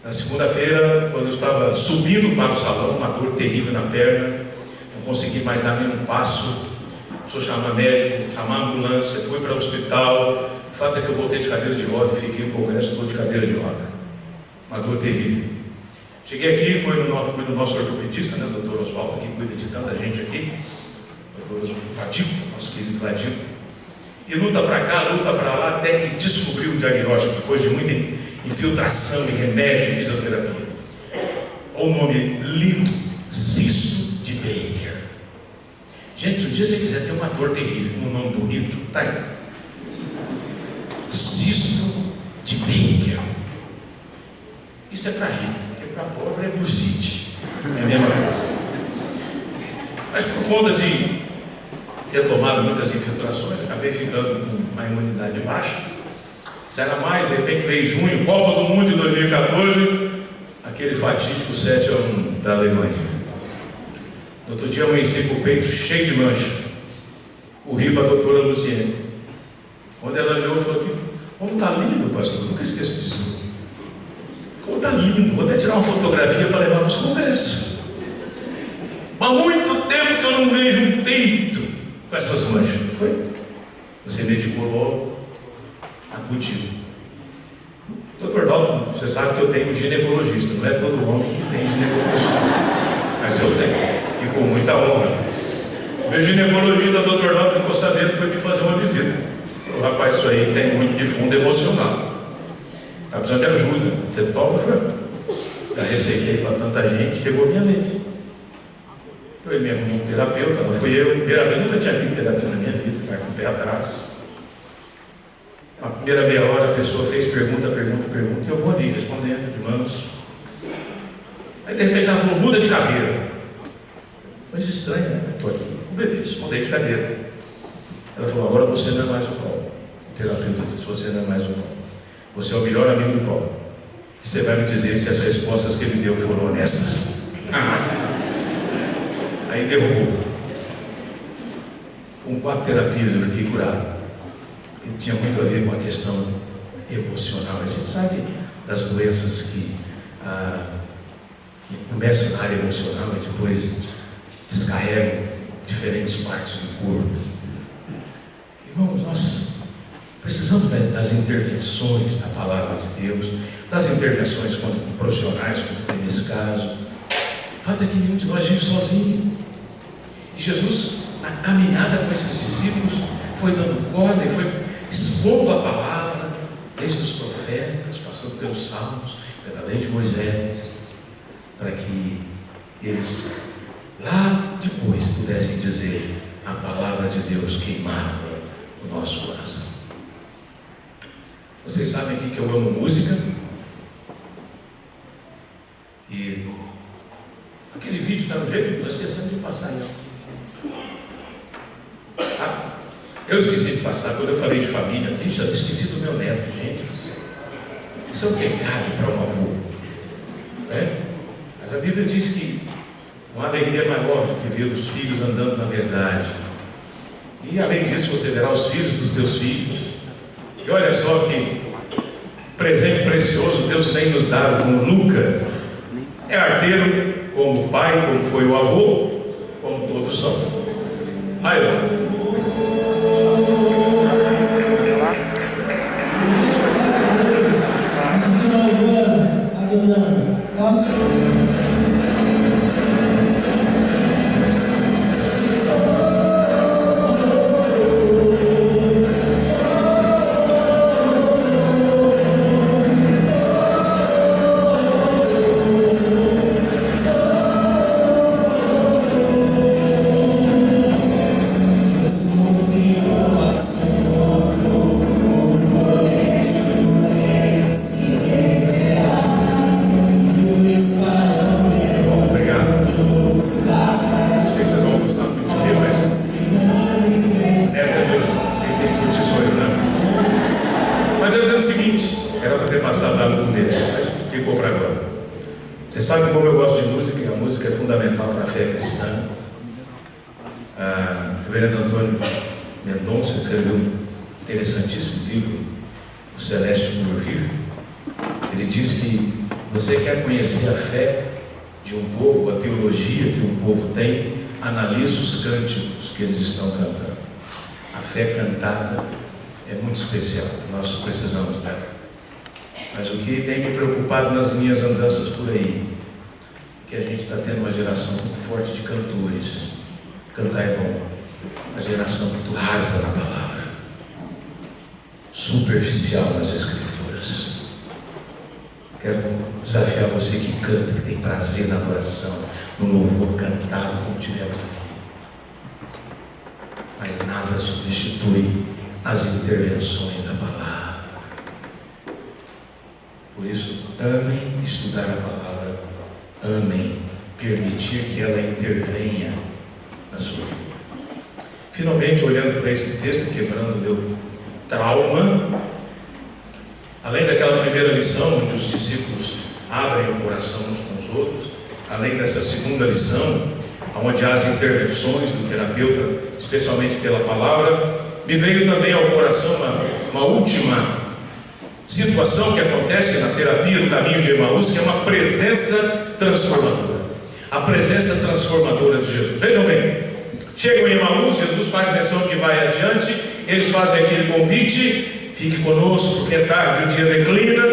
Na segunda-feira, quando eu estava subindo para o salão, uma dor terrível na perna, não consegui mais dar nenhum passo. Precisou chamar médico, chamar ambulância, fui para o hospital. O fato é que eu voltei de cadeira de roda e fiquei no congresso todo de cadeira de roda. Uma dor terrível. Cheguei aqui, fui no nosso ortopedista, né, o Dr. Oswaldo, que cuida de tanta gente aqui, o Dr. Vadico, nosso querido Vadico. E luta para cá, luta para lá, até que descobriu o diagnóstico, depois de muita infiltração e remédio e fisioterapia. O nome lindo: cisto de Baker. Gente, se um dia você quiser ter uma dor terrível com um nome bonito, tá aí. Cisto de Baker. Isso é para rico, porque para pobre é bursite. É a mesma coisa. Mas por conta de ter tomado muitas infiltrações, acabei ficando com uma imunidade baixa. Se era maio, de repente veio junho, Copa do Mundo de 2014, aquele fatídico 7-1 da Alemanha. No outro dia amanheci com o peito cheio de mancha. Corri para a doutora Luciene. Quando ela olhou e falou: como está lindo, pastor, nunca esqueço disso. Como está lindo, vou até tirar uma fotografia para levar para os congressos. Há muito tempo que eu não vejo um peito com essas manchas. Não foi? Você medicou logo, acudiu. Doutor Dalton, você sabe que eu tenho ginecologista. Não é todo homem que tem ginecologista, mas eu tenho, e com muita honra. Meu ginecologista, doutor Dalton, ficou sabendo, foi me fazer uma visita. O rapaz, isso aí tem muito de fundo emocional. Está precisando de ajuda. Você topa, foi? Já receitei para tanta gente, chegou a minha vez. Então ele me arrumou um terapeuta, lá fui eu. Primeira vez, nunca tinha feito terapia na minha vida, vai com o pé atrás. Na primeira meia hora a pessoa fez pergunta, e eu vou ali respondendo de manso. Aí de repente ela falou: muda de cadeira. Mas estranho, né? Estou aqui, beleza, mudei de cadeira. Ela falou: agora você não é mais o Paulo. O terapeuta disse: você não é mais o Paulo. Você é o melhor amigo do Paulo. E você vai me dizer se as respostas que ele deu foram honestas. Aí derrubou. Com 4 terapias eu fiquei curado. Porque tinha muito a ver com a questão emocional. A gente sabe das doenças que começam na área emocional e depois descarregam diferentes partes do corpo. Irmãos, nós precisamos das intervenções da palavra de Deus, das intervenções com profissionais, como foi nesse caso. O fato é que nenhum de nós vive sozinho. E Jesus, na caminhada com esses discípulos, foi dando corda e foi expondo a palavra, desde os profetas, passando pelos salmos, pela lei de Moisés, para que eles lá depois pudessem dizer: a palavra de Deus queimava o nosso coração. Vocês sabem aqui que eu amo música, e aquele vídeo está no jeito que nós esquecemos de passar aí. Eu esqueci de passar quando eu falei de família. Veja, eu esqueci do meu neto, gente do céu. Isso é um pecado para um avô, né? Mas a Bíblia diz que uma alegria maior do que ver os filhos andando na verdade. E além disso, você verá os filhos dos teus filhos. E olha só que presente precioso Deus tem nos dado com Luca. É arteiro como o pai, como foi o avô, como todos são. Aí, ó. Você sabe como eu gosto de música, e a música é fundamental para a fé cristã. O reverendo Antônio Mendonça escreveu um interessantíssimo livro, O Celeste por Ouvir. Ele diz que você quer conhecer a fé de um povo, a teologia que um povo tem, analisa os cânticos que eles estão cantando. A fé cantada é muito especial, nós precisamos dela. Mas o que tem me preocupado nas minhas andanças por aí é que a gente está tendo uma geração muito forte de cantores. Cantar é bom, uma geração muito rasa na palavra, superficial nas escrituras. Quero desafiar você que canta, que tem prazer na adoração, no louvor cantado como tivemos aqui. Mas nada substitui as intervenções da palavra. Por isso, amem estudar a palavra, amem permitir que ela intervenha na sua vida. Finalmente, olhando para esse texto, quebrando o meu trauma, além daquela primeira lição, onde os discípulos abrem o coração uns com os outros, além dessa segunda lição, onde há as intervenções do terapeuta, especialmente pela palavra, me veio também ao coração uma última situação que acontece na terapia do caminho de Emaús, que é uma presença transformadora. A presença transformadora de Jesus. Vejam bem, chegam em Emaús, Jesus faz menção que vai adiante, eles fazem aquele convite: fique conosco porque é tarde, o dia declina,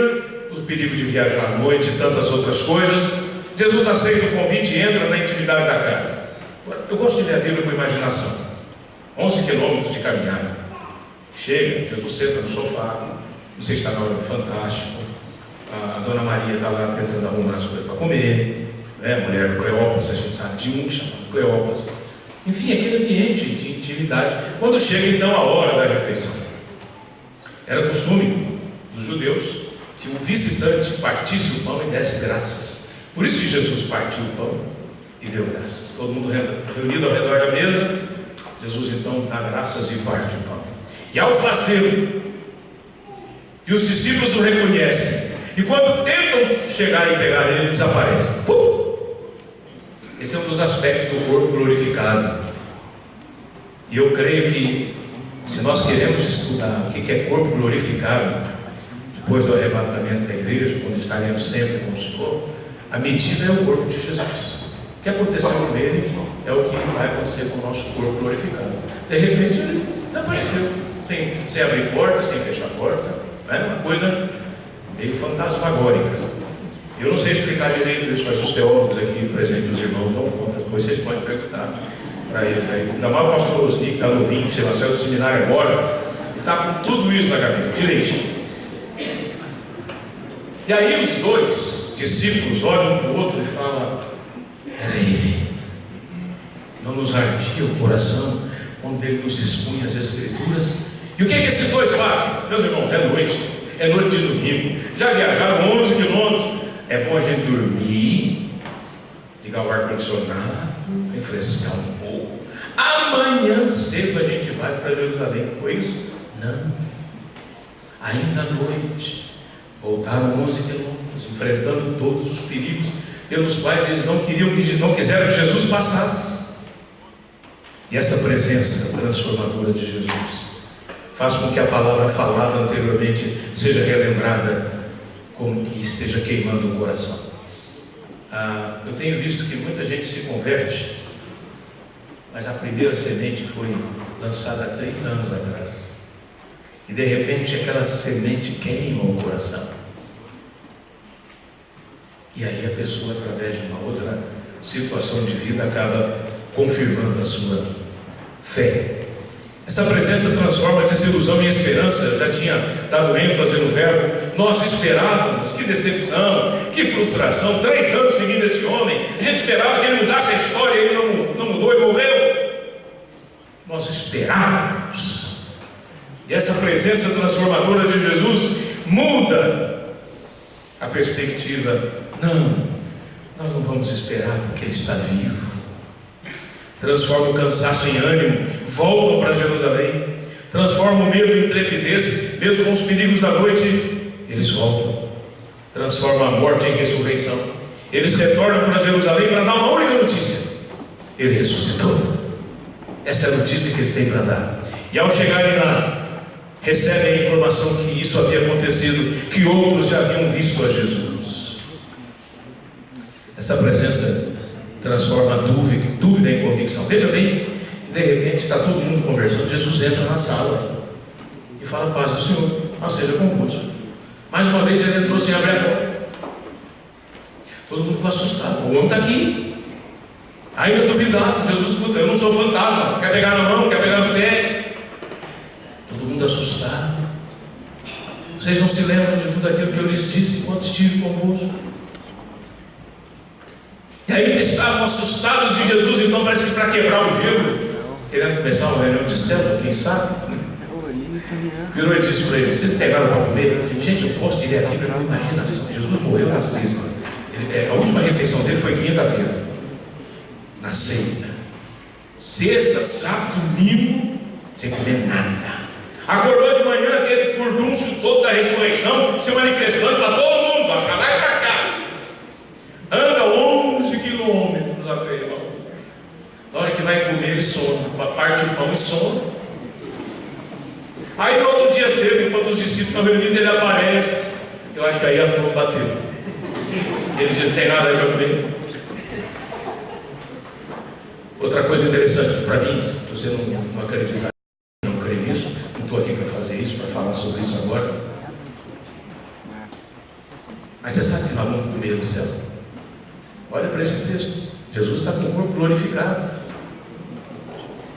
os perigos de viajar à noite e tantas outras coisas. Jesus aceita o convite e entra na intimidade da casa. Eu gosto de ler a Bíblia com imaginação. 11 quilômetros de caminhada. Chega, Jesus senta no sofá, não sei se está na hora do Fantástico, a Dona Maria está lá tentando arrumar as coisas para comer, né? A mulher do Cleópas, a gente sabe de um chamado Cleópas. Enfim, aquele ambiente de intimidade. Quando chega então a hora da refeição, era costume dos judeus que o visitante partisse o pão e desse graças. Por isso que Jesus partiu o pão e deu graças. Todo mundo reunido ao redor da mesa, Jesus então dá graças e parte o pão. E ao fazê-lo, e os discípulos o reconhecem, e quando tentam chegar e pegar ele, desaparece. Pum! Esse é um dos aspectos do corpo glorificado. E eu creio que, se nós queremos estudar o que é corpo glorificado, depois do arrebatamento da igreja, quando estaremos sempre com o Senhor, a medida é o corpo de Jesus. O que aconteceu com ele é o que vai acontecer com o nosso corpo glorificado. De repente ele desapareceu, sem abrir porta, sem fechar porta, né? Uma coisa meio fantasmagórica. Eu não sei explicar direito isso, mas os teólogos aqui presentes, os irmãos, dão conta. Depois vocês podem perguntar para eles aí. Ainda mais o pastor Osni, que está novinho, sei lá, saiu do seminário agora, e está com tudo isso na cabeça, direitinho. E aí os dois discípulos olham para o outro e falam: era ele. Não nos ardia o coração quando ele nos expunha as Escrituras? E o que é que esses dois fazem? Meus irmãos, é noite de domingo, já viajaram 11 quilômetros. É bom a gente dormir, ligar o ar-condicionado, refrescar um pouco. Amanhã cedo a gente vai para Jerusalém. Foi isso? Não. Ainda à noite, voltaram 11 quilômetros, enfrentando todos os perigos pelos quais eles não quiseram que Jesus passasse. E essa presença transformadora de Jesus faz com que a palavra falada anteriormente seja relembrada, como que esteja queimando o coração. Eu tenho visto que muita gente se converte, mas a primeira semente foi lançada há 30 anos atrás, e de repente aquela semente queima o coração, e aí a pessoa, através de uma outra situação de vida, acaba confirmando a sua fé. Essa presença transforma desilusão em esperança. Eu já tinha dado ênfase no verbo. Nós esperávamos, que decepção, que frustração, 3 anos seguindo esse homem, a gente esperava que ele mudasse a história, e ele não mudou e morreu. Nós esperávamos, e essa presença transformadora de Jesus muda a perspectiva. Não, nós não vamos esperar porque ele está vivo. Transforma o cansaço em ânimo, voltam para Jerusalém. Transforma o medo em intrepidez, mesmo com os perigos da noite, eles voltam. Transforma a morte em ressurreição. Eles retornam para Jerusalém para dar uma única notícia: ele ressuscitou. Essa é a notícia que eles têm para dar. E ao chegarem lá, recebem a informação que isso havia acontecido, que outros já haviam visto a Jesus. Essa presença transforma a dúvida em convicção. Veja bem, de repente está todo mundo conversando, Jesus entra na sala e fala: paz do Senhor, seja convosco. Mais uma vez ele entrou sem abrir a porta. Todo mundo ficou assustado. O homem está aqui. Ainda duvidado. Jesus escuta: eu não sou fantasma. Quer pegar na mão, quer pegar no pé. Todo mundo assustado. Vocês não se lembram de tudo aquilo que eu lhes disse enquanto estive convosco? E aí eles estavam assustados de Jesus. Então parece que para quebrar o gelo, querendo começar uma reunião de célula, quem sabe, virou e disse para eles: vocês pegaram para comer? Gente, eu posso dizer aqui pela minha imaginação, Jesus morreu na sexta. A última refeição dele foi quinta-feira, na ceia. Sexta, sábado, domingo, sem comer nada. Acordou de manhã, aquele furdúncio todo da ressurreição se manifestando para todo mundo, para lá e para cá. Anda 11 quilômetros a pé, irmão. Na hora que vai comer, ele sono. Parte o pão e sono. Aí no outro dia cedo, enquanto os discípulos estão reunidos, ele aparece. Eu acho que aí a fome bateu. Ele diz: tem nada aí para comer? Outra coisa interessante que para mim, se você não acreditar, não crê nisso, não estou aqui para fazer isso, para falar sobre isso agora. Mas você sabe que nós vamos comer no céu? Olha para esse texto. Jesus está com o corpo glorificado.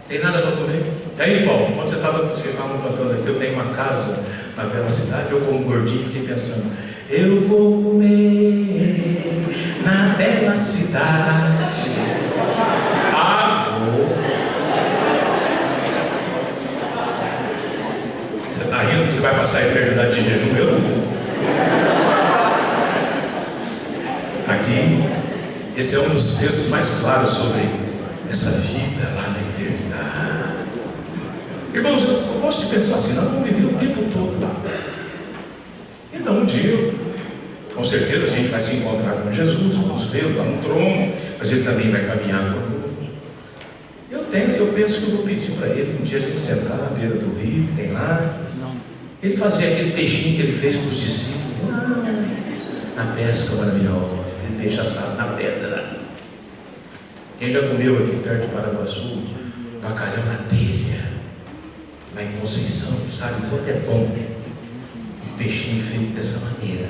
Tem nada para comer. E aí, Paulo, quando vocês estavam cantando aqui, eu tenho uma casa na bela cidade, eu como gordinho fiquei pensando: eu vou comer na bela cidade. Ah, vou. Você está rindo que você vai passar a eternidade de jejum? Eu não vou. Aqui, esse é um dos textos mais claros sobre essa vida lá na eternidade. Irmãos, eu gosto de pensar assim: nós vamos viver o tempo todo lá. Então um dia, com certeza a gente vai se encontrar com Jesus, vamos vê-lo lá no trono, mas ele também vai caminhar conosco. Eu penso que eu vou pedir para ele um dia a gente sentar na beira do rio, que tem lá. Ele fazia aquele peixinho que ele fez para os discípulos lá na pesca maravilhosa, aquele peixe assado na pedra. Quem já comeu aqui perto de Paraguaçu bacalhau na telha, lá em Conceição, sabe quanto é bom um peixinho feito dessa maneira.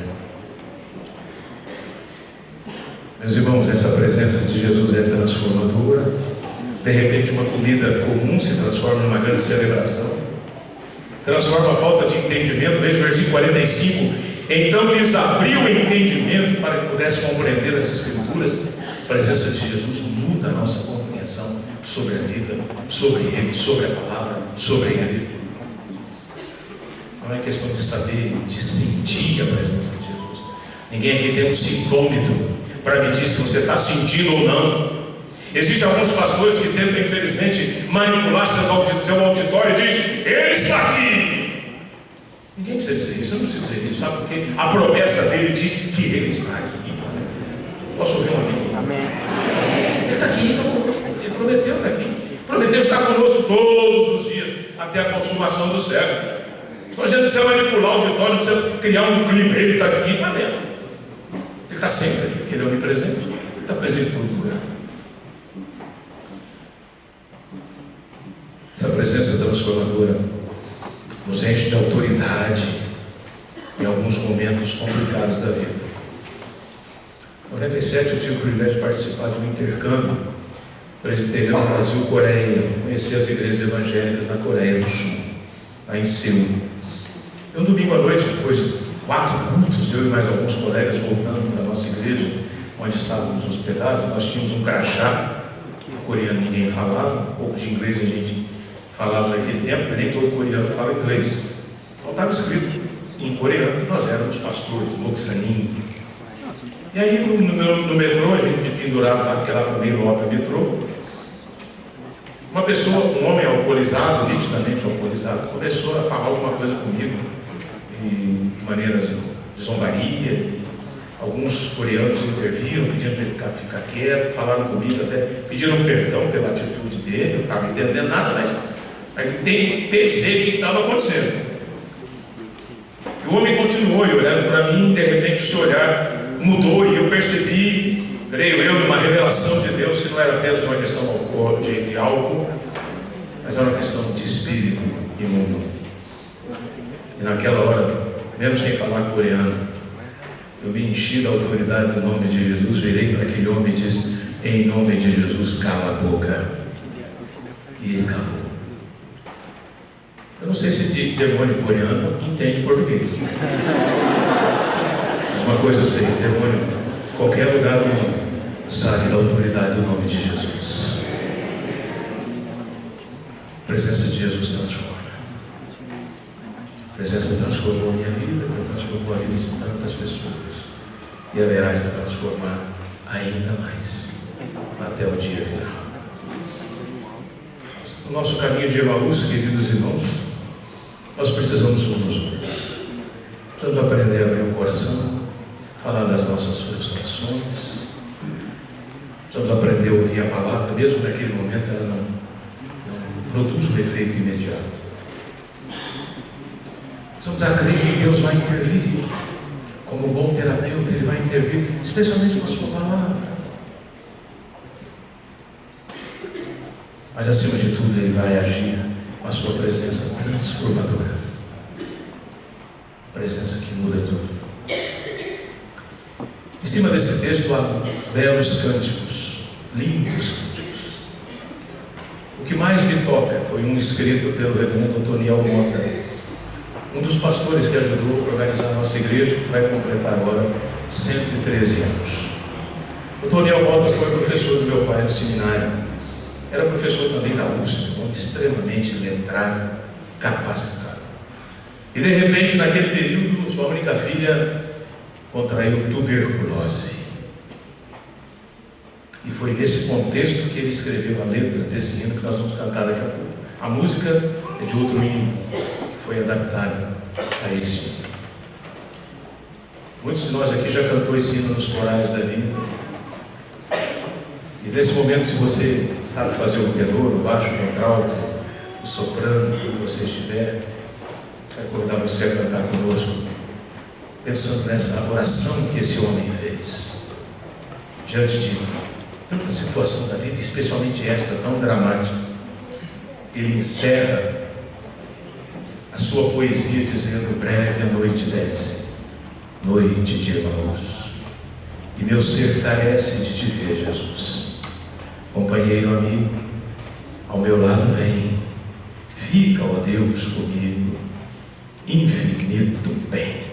Meus irmãos, essa presença de Jesus é transformadora. De repente uma comida comum se transforma numa grande celebração, transforma a falta de entendimento. Veja o versículo 45: então lhes abriu o entendimento para que pudessem compreender as Escrituras. A presença de Jesus muda a nossa compreensão sobre a vida, sobre Ele, sobre a palavra, sobre a igreja. Não é questão de saber, de sentir a presença de Jesus. Ninguém aqui tem um sintômetro para medir se você está sentindo ou não. Existem alguns pastores que tentam, infelizmente, manipular seu auditório e dizem: ele está aqui. Ninguém precisa dizer isso, eu não preciso dizer isso, sabe? Porque a promessa dele diz que ele está aqui. Posso ouvir um amém? Amém. Ele está aqui, ele prometeu estar aqui. Prometeu estar conosco todos os dias, até a consumação dos séculos. Então a gente não precisa manipular o auditório, não precisa criar um clima. Ele está aqui, está dentro. Ele está sempre aqui, porque ele é onipresente. Ele está presente em todo lugar. Essa presença transformadora nos enche de autoridade em alguns momentos complicados da vida. Em 97 eu tive o privilégio de participar de um intercâmbio presbiteriano Brasil-Coreia, conhecer as igrejas evangélicas na Coreia do Sul, lá em Seul. E um domingo à noite, depois de 4 cultos, eu e mais alguns colegas voltando para a nossa igreja, onde estávamos hospedados, nós tínhamos um crachá, o coreano ninguém falava, um pouco de inglês a gente falava naquele tempo, mas nem todo coreano fala inglês. Então estava escrito em coreano que nós éramos pastores, Moksanin. E aí no metrô, a gente pendurava lá, porque lá também lota metrô. Uma pessoa, um homem alcoolizado, nitidamente alcoolizado, começou a falar alguma coisa comigo, de maneiras de zombaria. E alguns coreanos interviram, pediram para ele ficar quieto, falaram comigo, até pediram perdão pela atitude dele. Eu não estava entendendo nada, mas aí pensei o que estava acontecendo. E o homem continuou olhando para mim, de repente esse olhar mudou e eu percebi, creio eu, numa revelação de Deus, que não era apenas uma questão de álcool, mas era uma questão de espírito imundo. E naquela hora, mesmo sem falar coreano, eu me enchi da autoridade do nome de Jesus, virei para aquele homem e disse: em nome de Jesus, cala a boca. E ele calou. Eu não sei se de demônio coreano entende português. Mas uma coisa eu sei, demônio de qualquer lugar do mundo sabe da autoridade do nome de Jesus. A presença de Jesus transforma. A presença transformou a minha vida, transformou a vida de tantas pessoas. E haverá de transformar ainda mais até o dia final. No nosso caminho de Emaús, queridos irmãos, nós precisamos uns dos outros. Precisamos aprender a abrir o coração, falar das nossas frustrações. Precisamos aprender a ouvir a palavra, mesmo naquele momento ela não produz um efeito imediato. Precisamos acreditar que Deus vai intervir. Como um bom terapeuta, Ele vai intervir, especialmente com a sua palavra. Mas acima de tudo, Ele vai agir com a sua presença transformadora. Presença que muda tudo. Em cima desse texto há belos cânticos, lindos cânticos. O que mais me toca foi um escrito pelo reverendo Toniel Mota, um dos pastores que ajudou a organizar a nossa igreja, que vai completar agora 113 anos. O Toniel Mota foi professor do meu pai no seminário. Era professor também da USP, um homem extremamente letrado, capacitado. E de repente, naquele período, sua única filha contraiu tuberculose. E foi nesse contexto que ele escreveu a letra desse hino que nós vamos cantar daqui a pouco. A música é de outro hino, que foi adaptado a esse hino. Muitos de nós aqui já cantou esse hino nos corais da vida. E nesse momento, se você sabe fazer o tenor, o baixo, o contralto, o soprano, onde você estiver, quero convidar você a cantar conosco, pensando nessa oração que esse homem fez diante de tanta situação da vida, especialmente essa tão dramática. Ele encerra a sua poesia dizendo: breve a noite desce, noite de Emaús, e meu ser carece de te ver, Jesus. Companheiro amigo, ao meu lado vem, fica, ó Deus, comigo, infinito bem.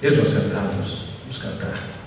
Mesmo assentados, vamos cantar.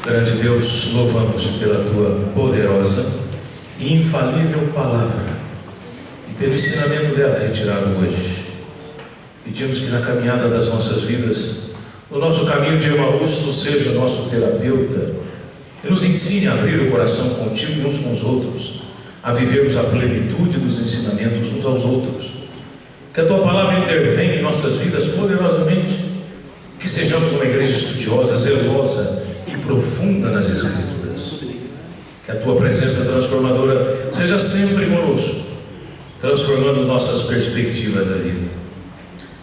Grande Deus, louvamos-te pela tua poderosa e infalível palavra e pelo ensinamento dela retirado hoje. Pedimos que na caminhada das nossas vidas, no nosso caminho de Emaús, tu seja nosso terapeuta e nos ensine a abrir o coração contigo e uns com os outros, a vivermos a plenitude dos ensinamentos uns aos outros. Que a tua palavra intervenha em nossas vidas poderosamente, que sejamos uma igreja estudiosa, zelosa e profunda nas Escrituras. Que a tua presença transformadora seja sempre conosco, transformando nossas perspectivas da vida.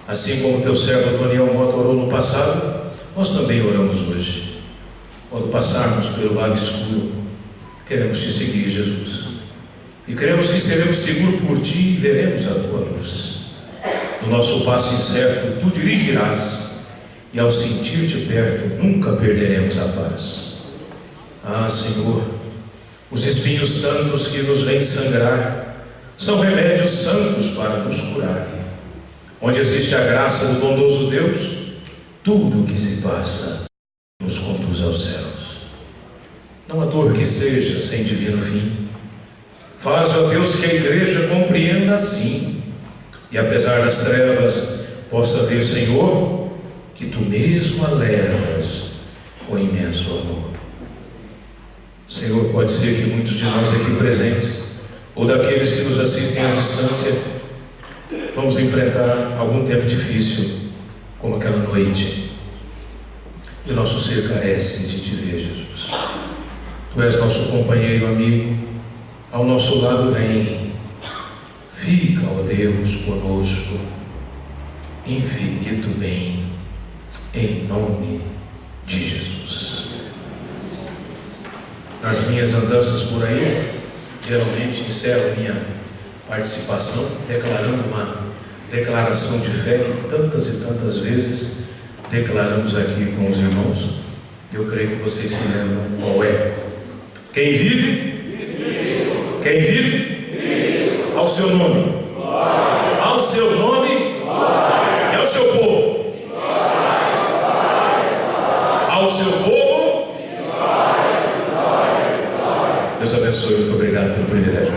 Assim como teu servo Daniel Mota orou no passado, nós também oramos hoje. Quando passarmos pelo vale escuro, queremos te seguir, Jesus, e cremos que seremos seguros por ti e veremos a tua luz. No nosso passo incerto, tu dirigirás, e ao sentir-te perto, nunca perderemos a paz. Ah, Senhor, os espinhos tantos que nos vêm sangrar são remédios santos para nos curar. Onde existe a graça do bondoso Deus, tudo o que se passa nos conduz aos céus. Não há dor que seja sem divino fim. Faz, ó Deus, que a igreja compreenda assim, e apesar das trevas possa ver, Senhor, que tu mesmo a levas com imenso amor. Senhor, pode ser que muitos de nós aqui presentes, ou daqueles que nos assistem à distância, vamos enfrentar algum tempo difícil, como aquela noite, e o nosso ser carece de te ver, Jesus. Tu és nosso companheiro, amigo, ao nosso lado vem. Fica, ó Deus, conosco, infinito bem, em nome de Jesus. Nas minhas andanças por aí, geralmente encerro minha participação declarando uma declaração de fé que tantas e tantas vezes declaramos aqui com os irmãos. Eu creio que vocês se lembram qual é. Quem vive? Quem vive? Ao seu nome. Ao seu nome e ao seu povo. Ao seu povo. Deus abençoe. Muito obrigado pelo privilégio.